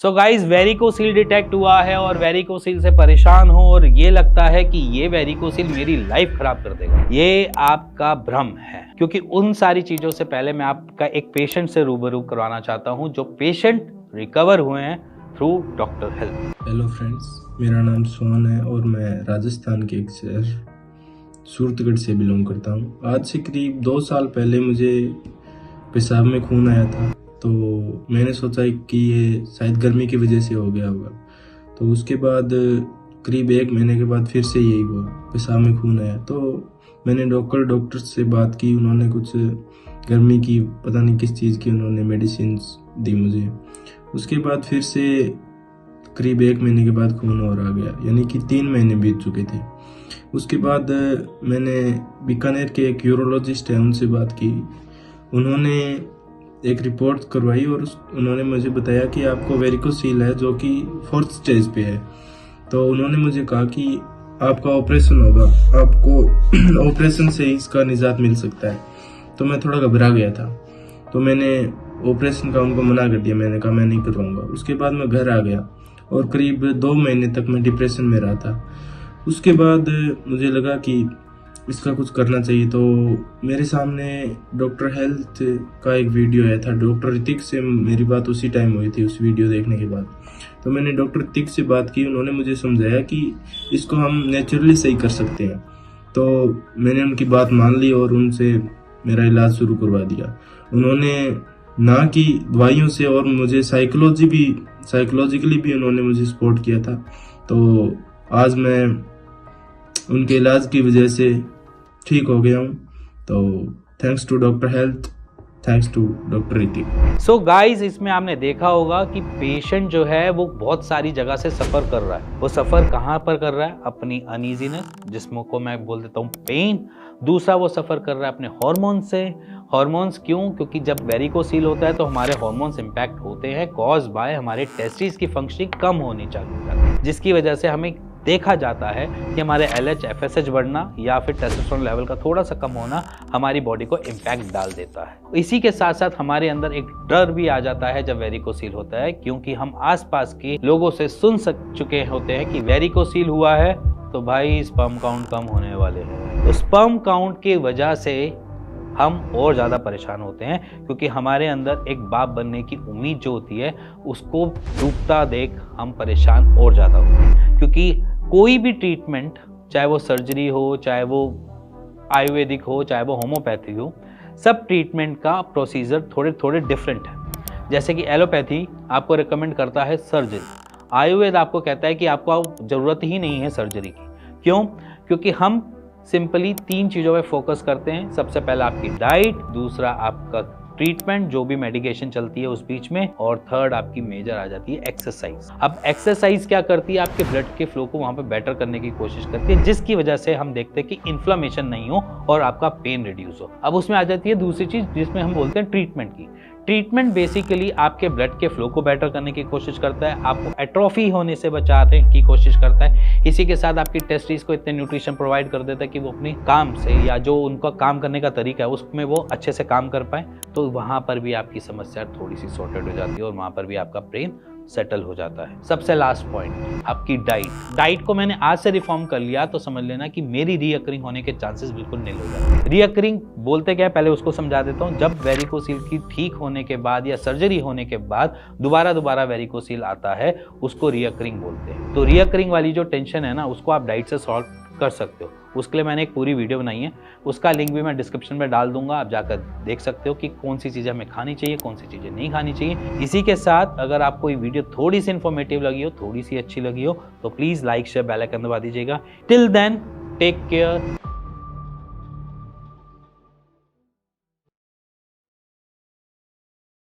So guys varicocele detect हुआ है और वेरिकोसील से परेशान हो और ये लगता है कि ये वेरिकोसील मेरी लाइफ खराब कर देगा। ये आपका भ्रम है, क्योंकि उन सारी चीजों से पहले मैं आपका एक पेशेंट से रूबरू करवाना चाहता हूं जो पेशेंट रिकवर हुए हैं through doctor health. Hello friends, मेरा नाम सोहन है और मैं राजस्थान के एक शहर सूरतगढ़ से बिलोंग करता हूँ। आज से करीब 2 साल पहले मुझे पेशाब में खून आया था, तो मैंने सोचा कि ये शायद गर्मी की वजह से हो गया होगा। तो उसके बाद करीब 1 महीने के बाद फिर से यही हुआ, पेशाब में खून आया। तो मैंने डॉक्टर से बात की, उन्होंने कुछ गर्मी की पता नहीं किस चीज़ की उन्होंने मेडिसिन दी मुझे। उसके बाद फिर से करीब 1 महीने के बाद खून और आ गया, यानी कि 3 महीने बीत चुके थे। उसके बाद मैंने बीकानेर के एक यूरोलॉजिस्ट है उनसे बात की, उन्होंने एक रिपोर्ट करवाई और उन्होंने मुझे बताया कि आपको वेरिकोसील है जो कि 4th स्टेज पे है। तो उन्होंने मुझे कहा कि आपका ऑपरेशन होगा, आपको ऑपरेशन से इसका निजात मिल सकता है। तो मैं थोड़ा घबरा गया था, तो मैंने ऑपरेशन का उनको मना कर दिया, मैंने कहा मैं नहीं करवाऊंगा। उसके बाद मैं घर आ गया और करीब 2 महीने तक मैं डिप्रेशन में रहा था। उसके बाद मुझे लगा कि इसका कुछ करना चाहिए, तो मेरे सामने डॉक्टर हेल्थ का एक वीडियो आया था। डॉक्टर ऋतिक से मेरी बात उसी टाइम हुई थी, उस वीडियो देखने के बाद। तो मैंने डॉक्टर ऋतिक से बात की, उन्होंने मुझे समझाया कि इसको हम नेचुरली सही कर सकते हैं। तो मैंने उनकी बात मान ली और उनसे मेरा इलाज शुरू करवा दिया। उन्होंने ना कि दवाइयों से, और मुझे साइकोलॉजिकली भी उन्होंने मुझे सपोर्ट किया था। तो आज मैं उनके इलाज की वजह से ठीक हो गया हूँ। तो thanks to doctor health, thanks to doctor Hrithik. So guys, इसमें आपने देखा होगा कि पेशेंट जो है वो बहुत सारी जगह से सफर कर रहा है। वो सफर कहाँ पर कर रहा है? अपनी अनईजीनेस, जिसको मैं बोल देता हूँ पेन। दूसरा, वो सफर कर रहा है अपने हार्मोन से। हार्मोन्स क्यों? क्योंकि जब वेरिकोसील होता है तो हमारे हार्मोन्स इंपैक्ट होते हैं, कॉज बाय हमारे टेस्टिस की फंक्शनिंग कम होनी चालू हो जाती है, जिसकी वजह से हमें देखा जाता है कि हमारे LH FSH बढ़ना या फिर टेस्टोस्टेरोन लेवल का थोड़ा सा कम होना हमारी बॉडी को इम्पैक्ट डाल देता है। इसी के साथ साथ हमारे अंदर एक डर भी आ जाता है जब वेरिकोसील होता है, क्योंकि हम आसपास के लोगों से सुन चुके होते हैं कि वेरिकोसील हुआ है तो भाई स्पर्म काउंट कम होने वाले हैं। तो स्पर्म काउंट की वजह से हम और ज़्यादा परेशान होते हैं, क्योंकि हमारे अंदर एक बाप बनने की उम्मीद जो होती है उसको डूबता देख हम परेशान और ज़्यादा होते हैं। क्योंकि कोई भी ट्रीटमेंट, चाहे वो सर्जरी हो, चाहे वो आयुर्वेदिक हो, चाहे वो होम्योपैथी हो, सब ट्रीटमेंट का प्रोसीजर थोड़े थोड़े डिफरेंट है। जैसे कि एलोपैथी आपको रिकमेंड करता है सर्जरी, आयुर्वेद आपको कहता है कि आपको ज़रूरत ही नहीं है सर्जरी की। क्यों? क्योंकि हम सिंपली 3 चीज़ों पे फोकस करते हैं। सबसे पहला आपकी डाइट, दूसरा आपका ट्रीटमेंट जो भी मेडिकेशन चलती है उस बीच में, और थर्ड आपकी मेजर आ जाती है एक्सरसाइज। अब एक्सरसाइज क्या करती है? आपके ब्लड के फ्लो को वहाँ पे बेटर करने की कोशिश करती है, जिसकी वजह से हम देखते हैं कि इन्फ्लेमेशन नहीं हो और आपका पेन रिड्यूस हो। अब उसमें आ जाती है दूसरी चीज जिसमें हम बोलते हैं ट्रीटमेंट की। ट्रीटमेंट बेसिकली आपके ब्लड के फ्लो को बेटर करने की कोशिश करता है, आपको एट्रोफी होने से बचाने की कोशिश करता है। इसी के साथ आपकी टेस्टिस को इतने न्यूट्रिशन प्रोवाइड कर देता है कि वो अपने काम से, या जो उनका काम करने का तरीका है उसमें वो अच्छे से काम कर पाए। तो वहाँ पर भी आपकी समस्या थोड़ी सी सॉर्टेड हो जाती है और वहाँ पर भी आपका ब्रेन सेटल हो जाता है। सबसे लास्ट पॉइंट, आपकी डाइट को मैंने आज से रिफॉर्म कर लिया तो समझ लेना कि मेरी रीअकरिंग होने के चांसेस बिल्कुल नील हो जाते हैं। रीअकरिंग बोलते क्या है, पहले उसको समझा देता हूँ। जब वेरिकोसील की ठीक होने के बाद या सर्जरी होने के बाद दोबारा वेरिकोसील आता है, उसको रीअकरिंग बोलते हैं। तो रीअकरिंग वाली जो टेंशन है ना, उसको आप डाइट से सॉल्व कर सकते हो। उसके लिए मैंने एक पूरी वीडियो बनाई है, उसका लिंक भी मैं डिस्क्रिप्शन में डाल दूंगा, आप जाकर देख सकते हो कि कौन सी चीज़ें हमें खानी चाहिए, कौन सी चीज़ें नहीं खानी चाहिए। इसी के साथ अगर आपको ये वीडियो थोड़ी सी इन्फॉर्मेटिव लगी हो, थोड़ी सी अच्छी लगी हो, तो please like share bell icon दबा दीजिएगा। Till then take care.